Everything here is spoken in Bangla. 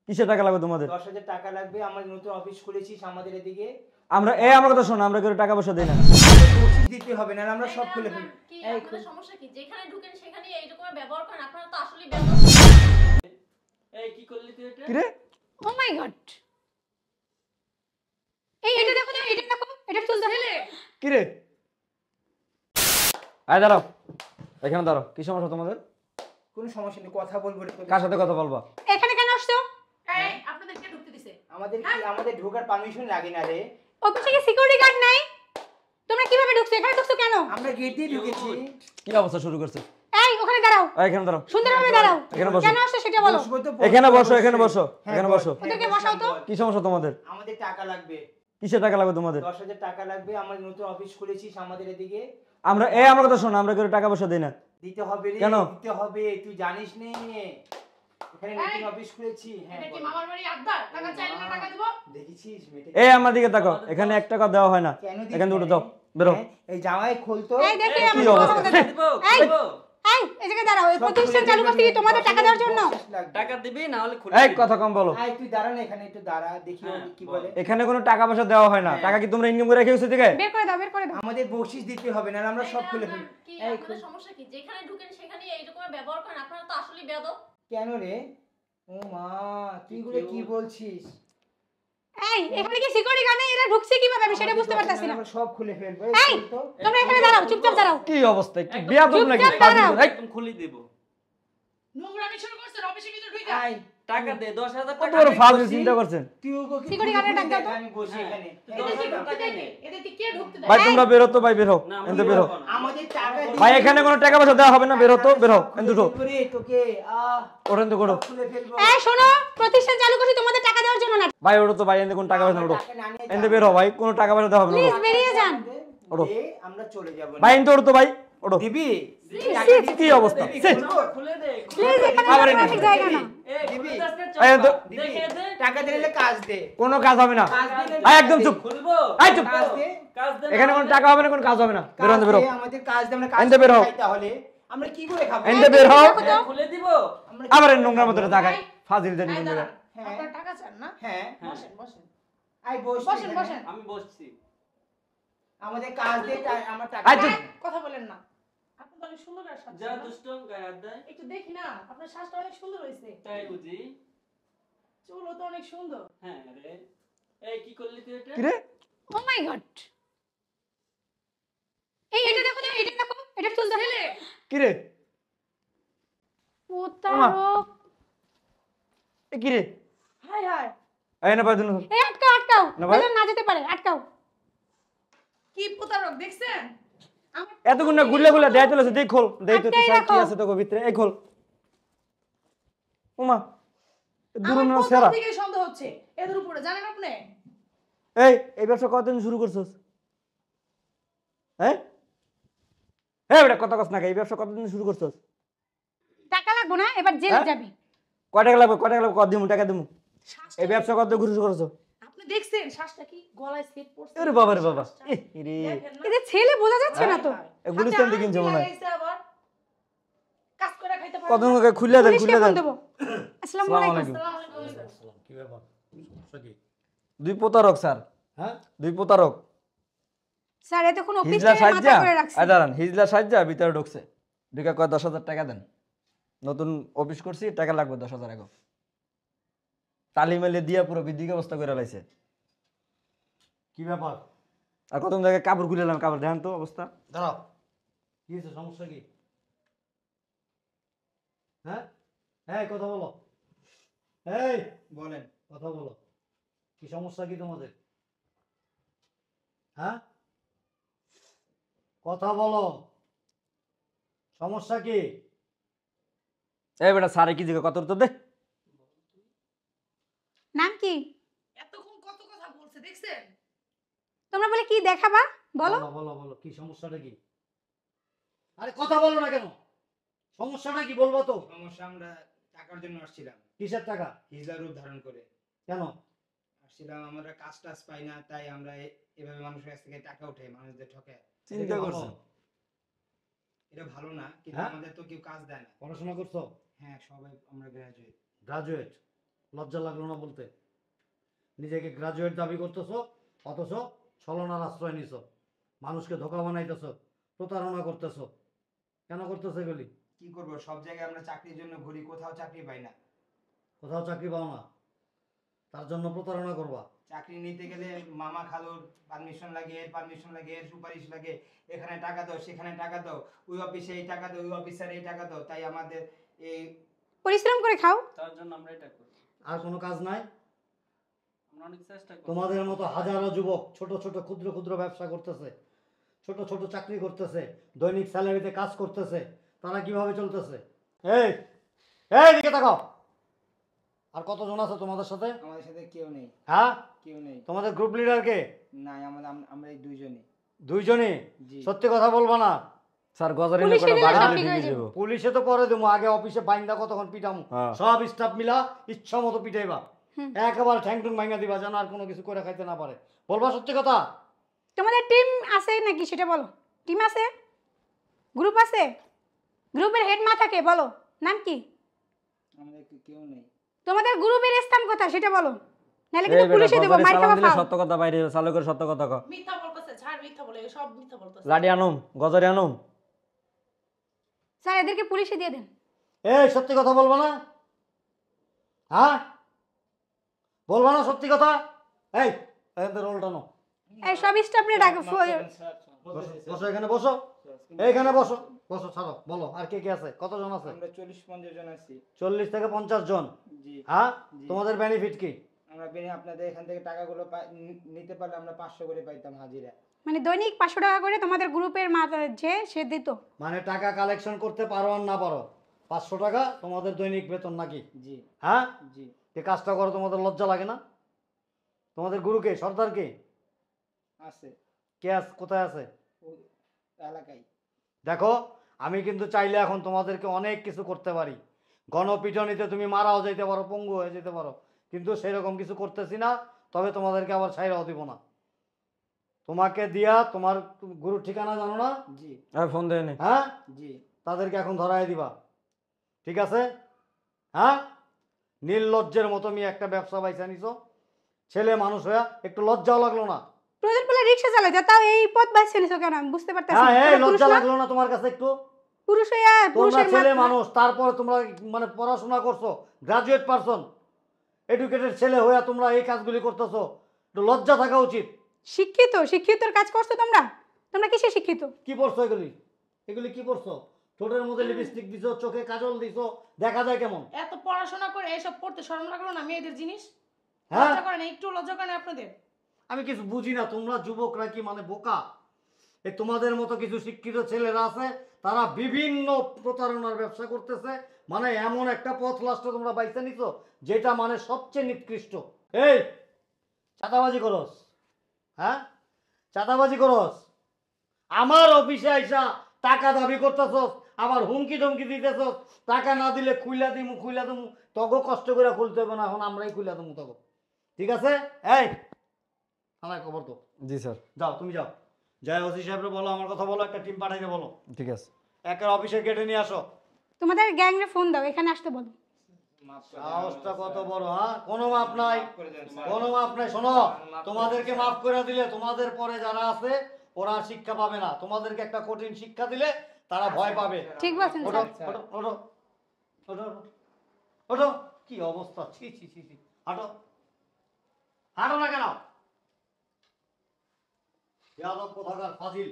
কিসের টাকা লাগবে তোমাদের? 10,000 টাকা লাগবে। আমার নতুন অফিস খুলেছিস আমাদের এদিকে। আমার কথা শোনো, আমরা কেউ টাকা পয়সা দেই না। বকশিশ দিতে হবে না, আমরা সব খুলে ফেলি। কি এই আপনাদের খুল। সমস্যা কি? যেখানে ঢুকেন সেখানেই এইরকম ব্যবহার করেন। আপনারা তো আসলেই বেয়াদব। এই কি করলি তুই এটা? কি রে? ও মাই গড, এই এটা দেখো তো, এটা দেখো, এটা চুল দেখো। কি রে? আয় দাঁড়াও, এখানে দাঁড়াও। কি সমস্যা তোমাদের? কোনো সমস্যা নেই, কথা বলবো রে তোদের কার সাথে। সাথে কথা বলবা? এখানে কেন আসছো? এই আপনাদেরকে ঢুকতে দিছে? আমাদের ঢোকার পারমিশন লাগে না রে। অফিসে কি সিকিউরিটি গার্ড নাই? তোমরা কিভাবে ঢুকছো? এখানে ঢুকছো কেন? আমরা গেট দিয়ে ঢুকেছি। কি অবস্থা শুরু করছে? এই ওখানে দাঁড়াও, এখানে দাঁড়াও, সুন্দরভাবে দাঁড়াও। এখানে বসো। কেন আসছো সেটা বলো। বসবো তো এখানে বসো, অবশ্যই। এখানে বসো, হ্যাঁ, এখানে বল। বসো। হ্যাঁ, ওদেরকে বসলাম, বসাও তো। বল। কি সমস্যা তোমাদের? আমাদের টাকা লাগবে। কিসের টাকা লাগবে তোমাদের? 10,000 টাকা লাগবে। আমার নতুন অফিস খুলেছিস আমাদের এদিকে। আমার কথা শোনো, আমরা কেউ টাকা পয়সা দেই না। দিতে হবে রে, কেন? দিতে হবে। তুই জানিস নে, এখানে নতুন অফিস খুলেছি। হ্যাঁ, এটা কি বল। মামার বাড়ি আড্ডা? টাকা চাইলে না টাকা দিব? দেখেছিস মেয়েটা? আমার দিকে তাকাও, এখানে 1 টাকা দেওয়া হয় না। কেন দিস এখান থেকে না উঠে রে? যাও, বেরো। হ্যাঁ, এই জামাই খুলতো। এই দেখি এই, আমি কি অবস্থা? কথা বলতে দিব এই, দিব। এই এই জায়গায় দাঁড়াও। এই প্রতিষ্ঠান চালু করতে কি তোমাদের টাকা দেওয়ার জন্য? টাকা দিবি না হলে খুলে এই দিবি। কথা কম বলো। আয় তুই দাঁড়া না, এখানে একটু দাঁড়া, দেখি ও হ্যাঁ, কি বল। বলে। এখানে কোনো টাকা পয়সা দেওয়া হয় না। হ্যাঁ। টাকা কি তোমরা ইনকাম করে রেখেছো থেকে? বের করে দাও, বের করে দাও। আমাদের বকশিশ দিতে হবে না, আমরা সব খুলে ফেলি। কি এই আপনাদের খুল। সমস্যা কি? যেখানে ঢুকেন সেখানেই এইরকম ব্যবহার করেন। আপনারা তো আসলেই বেয়াদব। কেন রে? ও মা, তুই গুলো কি বলছিস? এই এখানে কি সিকিউরিটি গার্ড নেই? এরা ঢুকছে কিভাবে আমি সেটা বুঝতে পারতাছি না। আমরা সব খুলে ফেলবো। এই তোমরা এখানে দাঁড়াও, চুপচাপ দাঁড়াও। কি অবস্থা? কি বেয়াদব নাকি? চুপচাপ দাঁড়াও। এই, একদম খুলে দিব। নোংরামি শুরু করছেন অফিসের ভিতর ঢুকে। আয়, টাকা দে 10,000 কত টাকা। বড় দে। ফালতু চিন্তা করছেন? তুই ওকে কি সিকিউরিটি খুলে গার্ডের ডাক দাও দেখ, তো। আমি বসি হ্যাঁ। এখানে। তুই এই 10,000 দেখ, টাকা নে। এদেরকে কে ঢুকতে দেয়? ভাই তোমরা বেরো তো, ভাই বেরো, না, এনতে বেরো। আমাদের টাকা দিয়ে- ভাই এখানে কোনো টাকা পয়সা দেওয়া হবে না, বেরো তো, বেরো, সব এনতে খুলে উঠো। ফেলবো রে তোকে। ওঠেন তো, করো। সব খুলে ফেলবো। এই শোনো, প্রতিষ্ঠান চালু করছি তোমাদের টাকা দেওয়ার জন্য না। ভাই ওঠো তো ভাই, এনতে কোনো টাকা পয়সা না, ওঠো। টাকা না নিয়ে এনতে যাবো। বেরো ভাই, কোনো টাকা পয়সা দেওয়া হবে না, প্লিজ ওঠো। বেরিয়ে যান। ওঠো। দে, আমরা চলে যাবো। ভাই এনতে ওঠো তো ভাই, ওঠো। দিবি? কি অবস্থা? দিবি? ছি। খুলবো? খুলে দে। প্লিজ এখানে আবার দাঁড়ানো এনে। ঠিক জায়গা না। এই দিবি? খুলে দাস না, এই চল। তো। দিবি? দেখে দে। টাকা দিলে কাজ দে। কোনো কাজ হবে না। কাজ দিলে ভাই একদম চুপ। খুলবো। এই চুপ। কাজ দে। কাজ দে। এখানে কোনো টাকা হবে না, কোনো কাজ হবে না, বেরো, কাজ এনতে বেরো। দে, আমাদের কাজ দে, আমরা কাজ এনতে বের হও। খাই তাহলে। আমরা কি করে খাবো? এনতে বের হও। দেখো তো। খুলে দিব। আমরা কি আবার করে নোংরা খাবো? মতো তাকায়, ফাজিল জানি এই নোংরা। দাঁড়ান। হ্যাঁ। আপনারা টাকা চান না? হ্যাঁ, বসেন বসেন। আয় বস বসেন, এখানে। বসেন। আমি বসছি। আমাদের কাজ দে, আমরা টাকা আয় চুপ। কথা বলেন না। আপনি তো অনেক সুন্দর আর সাজছেন যা না? দুষ্টম গায়ে হাত দেয়। একটু দেখি না, আপনার শ্বাসটা অনেক সুন্দর হয়েছে। তাই বুঝি? চুলও তো অনেক সুন্দর। হ্যাঁ রে। এই কি করলি তুই এটা? কি রে? ও মাই গড, এই এটা দেখো তো, এটা দেখো, এটা চুল দেখো। কি রে? প্রতারক। এ কি রে? High high. এই না পাই দিন। এই আটকাও, আটকাও, না ভাই। যেন না যেতে পারে, আটকাও। কি প্রতারক দেখছেন? আমার এতক্ষণ না গুলে গুলে দেয় চলেছে, দেখ খোল, দেই তো আটকাই কি রাখো। আছে তোর ভিতরে, এই খোল। ওমা, দূর আমার না প্রথম সেরা। থেকেই সন্দেহ হচ্ছে এদের উপরে, জানেন আপনি? এই ব্যবসা কতদিন শুরু করছস? হ্যাঁ হ্যাঁ, বেটা কথা কস না, এই ব্যবসা কতদিন শুরু করছস? টাকা লাগবো না, এবার জেলে হ্যাঁ? যাবি। কয় টাকা লাগবে, কয় টাকা লাগবে, কত দিমু, টাকা দিমু। শ্বাসটা এই ব্যবসা কত শুরু করছো? আপনি দেখছেন শ্বাসটা কি গলায় সেট পড়ছে? আরে বাবা রে বাবা, শ্বাসটা। রে দেখেন না? এদের ছেলে বোঝা যাচ্ছে না তো। এই গুলিস্তান থেকে কিনছে মনে হয়। হাতে আঙুল লাগাইছে আবার। কাজ করে খাইতে পারে কত না। মুখে খুলে দেন, পুলিশকে খুলে ফোন দেন। দেবো। আসসালামু আসসালামু আলাইকুম। আলাইকুম। আসসালামু আলাইকুম। কি ব্যাপার? সমস্যা কি? দুই প্রতারক স্যার, হ্যাঁ? দুই প্রতারক। স্যার এতক্ষণ হিজলা অফিসটা মাথা সাজ্জা, করে রাখছি। আয় দাঁড়ান, হিজলা সাজ্জা ভিতরে ঢুকছে। ঢুকে কয় 10,000 টাকা দেন, নতুন অফিস করছি, টাকা লাগবে 10,000 এখন। তালিমালি দিয়া পুরো বিদ্যুৎ অবস্থা করে লাইছে। কি ব্যাপার? আর কত জায়গায় কাপড় খুলে এলাম, কাপড় দেখেন তো অবস্থা। দাঁড়াও। কি হয়েছে? সমস্যা কি? হ্যাঁ? এই কথা বলো। এই বলেন। কথা বলো। কি সমস্যা কি তোমাদের? হ্যাঁ? কথা বলো। সমস্যা কি? এই বেটা স্যারে কি জিজ্ঞাসা, কত তো দে। নাম কি? এতক্ষণ কত কথা বলছে দেখছেন? তোমরা বলে কি দেখাবা বলো। বলো বলো বলো, কি সমস্যাটা কি? আরে কথা বলো না কেন? সমস্যাটা কি বলবো তো? সমস্যা, আমরা টাকার জন্য আসছিলাম, কিসের টাকা? হিজলা রূপ ধারণ করে কেন? আসছিলাম। আমরা কাজ টাজ পাই না, তাই আমরা এভাবে মানুষের কাছ থেকে টাকা উঠে মানুষদের ঠকে। চিন্তা এটা কি করছে। ভালো? এটা ভালো না, কিন্তু হ্যাঁ? আমাদের তো কেউ কাজ দেয় না। পড়াশোনা করছো? হ্যাঁ, সবাই আমরা গ্রাজুয়েট। গ্রাজুয়েট? লজ্জা লাগলো না বলতে? নিজেকে গ্রাজুয়েট দাবি করতেছো, অথচ ছলনার আশ্রয় নিছো, মানুষকে ধোঁকা বানাইতেছো, প্রতারণা করতেছো। কেন করতেছো এগুলি? কি করব, সব জায়গায় আমরা চাকরির জন্য ঘুরি, কোথাও চাকরি পাই না। কোথাও চাকরি পাও না, তার জন্য প্রতারণা করবা। চাকরি নিতে গেলে মামা খালুর পারমিশন লাগে, এর পারমিশন লাগে, এর সুপারিশ লাগে, এখানে টাকা দাও, সেখানে টাকা দাও, ওই অফিসে এই টাকা দাও, ওই অফিসারে এই টাকা দাও। তাই আমাদের এই পরিশ্রম করে খাও। তার জন্য আমরা এটা করি। আর কোনো কাজ নাই? আমরা অনেক চেষ্টা করি। তোমাদের মতো হাজারো যুবক ছোট ছোট ক্ষুদ্র ক্ষুদ্র ব্যবসা করতেছে, ছোট ছোট চাকরি করতেছে, দৈনিক স্যালারিতে কাজ করতেছে, তারা কিভাবে চলতেছে? এই এই দিকে তাকাও। আর কতজন আছে তোমাদের সাথে? আমাদের সাথে কেউ নেই, হ্যাঁ, কেউ নেই। তোমাদের গ্রুপ লিডার কে? নাই, আমরা এই দুইজনই। দুইজনই? জি। সত্যি কথা বলবা না? স্যার গজারি পুলিশে করে দিলে বাড়ি সব দিলে ঠিক হয়ে ঢুকে যাবে। যাবো। পুলিশে তো পরে দেবো, আগে অফিসে বাইন্দা কতক্ষণ পিটামু। হ্যাঁ। সব স্টাফ মিলা ইচ্ছা মতো পিটাইবা, হুম। একেবারে ঠ্যাং টুং ভাঙা দিবা, যেন আর কোনো কিছু করে খাইতে না পারে। বলবা সত্যি কথা? তোমাদের টিম আছে নাকি সেটা বলো। টিম আছে? গ্রুপ আছে? গ্রুপের হেড মাথাকে বলো, নাম কি? আমাদের কেউ নেই। তোমাদের গ্রুপের স্থান কোথায় সেটা বলো, নাহলে এই কিন্তু বেটা, পুলিশে দেবো, গজারি মার সালাম খাবা দিলে ফাও। সত্য কথা বাইরে চালু করে সত্য কথা কও। মিথ্যা বলতেছে, ছাড় মিথ্যা বলে, সব মিথ্যা বলতেছে। লাডি আনুম, গজারি আনুম। স্যার এদেরকে পুলিশে দিয়ে দেন। এই সত্যি কথা বলবা না? হ্যাঁ, বলবা না সত্যি কথা? এই এদের রোল টানো। এই সব স্টাফ নিয়ে ডাকো। বসো এখানে, বসো এইখানে, বসো বসো, ছাড়ো, বলো আর কে কে আছে, কতজন আছে? আমরা 40-50 জন আছি। 40 থেকে 50 জন? জি। হ্যাঁ, জি। তোমাদের বেনিফিট কি? আমরা আপনাদের এখান থেকে টাকাগুলো নিতে পারলে আমরা 500 করে পাইতাম হাজিরা। মানে দৈনিক 500 টাকা করে তোমাদের গ্রুপের মাথা যে সে দিত। মানে টাকা কালেকশন করতে পারো আর না পারো, 500 টাকা তোমাদের দৈনিক বেতন নাকি? জি। হ্যাঁ, জি। এই কাজটা করো, তোমাদের লজ্জা লাগে না? তোমাদের গুরু কে, সর্দার কে? আছে কে আছে, কোথায় আছে? ওই এলাকায়। দেখো, আমি কিন্তু চাইলে এখন তোমাদেরকে অনেক কিছু করতে পারি। গণপিটনিতে তুমি মারাও যেতে পারো, পঙ্গু হয়ে যেতে পারো, কিন্তু সেরকম কিছু করতেছি না। তবে তোমাদেরকে আবার ছাইরাও দিব না। তোমাকে দিয়া, তোমার গুরুর ঠিকানা জানো না? জি। ফোন দেয় নি। হ্যাঁ, জি। তাদেরকে এখন ধরাই দিবা, ঠিক আছে? হ্যাঁ, নির্লজ্জের মতো আমি একটা ব্যবসা বাইসা নিছো, ছেলে মানুষ হইয়া একটু লজ্জাও লাগলো না? প্রয়োজন পড়লে রিক্সা চালাতে, তাও এই পথ বাঁচছে নিছো কেন আমি বুঝতে পারতেছি হ্যাঁ, না। এই তোমরা পুরুষ লজ্জা না? লাগলো না তোমার কাছে একটু? পুরুষ হইয়া তোমরা পুরুষের ছেলে মাথা- মানুষ, তারপরে তোমরা মানে পড়াশোনা করছো, গ্রাজুয়েট পারসন, এডুকেটেড ছেলে হইয়া তোমরা এই কাজগুলি করতেছো, একটু লজ্জা থাকা উচিত। শিক্ষিত, শিক্ষিতর কাজ করছো তোমরা? তোমরা কিসে শিক্ষিত? কি পড়ছো এগুলি? এগুলি কি পড়ছো? ঠোঁটের মধ্যে লিপস্টিক দিছো, চোখে কাজল দিছো, দেখা যায় কেমন? এত পড়াশোনা করে এসব পড়তে শরম লাগলো না মেয়েদের জিনিস? হ্যাঁ, লজ্জা করে না? একটু লজ্জা করে না আপনাদের? আমি কিছু বুঝি না, তোমরা যুবকরা কি মানে বোকা? এই তোমাদের মতো কিছু শিক্ষিত ছেলেরা আছে, তারা বিভিন্ন প্রতারণার ব্যবসা করতেছে। মানে এমন একটা পথ লাস্টে তোমরা বাইছে নিছো, যেটা মানে সবচেয়ে নিকৃষ্ট। এই চাঁদাবাজি করস? হ্যাঁ, চাঁদাবাজি করস? আমার অফিসে আইসা টাকা দাবি করতেছস, আবার হুমকি ধমকি দিতেছস, টাকা না দিলে খুইলা দিমু, খুইলা দিমু। তগো কষ্ট করে খুলতে হবে না, এখন আমরাই খুইলা দিমু তগো, ঠিক আছে? এই থানায় খবর তো। জি স্যার। যাও, তুমি যাও, যাই ওসি সাহেবরে বলো, আমার কথা বলো, একটা টিম পাঠাইতে বলো, ঠিক আছে। একের অফিসের গেটে নিয়ে আসো। তোমাদের গ্যাংরে ফোন দাও, এখানে আসতে বলো। মাফ করে দেন। সাহসটা কত বড়! হ্যাঁ, কোনো মাপ নাই, মাফ করে দেন স্যার। কোনো মাপ নাই। শোনো, তোমাদেরকে মাফ করে দিলে তোমাদের পরে যারা আছে ওরা শিক্ষা পাবে না, তোমাদেরকে একটা কঠিন শিক্ষা দিলে তারা ভয় পাবে। ঠিক বলছেন ওঠো, স্যার। ওঠো, ওঠো, ওঠো, ওঠো, ওঠো। কি অবস্থা! ছি ছি ছি ছি, হাঁটো, হাঁটো না কেন? যাদব কোথাকার ফাজিল।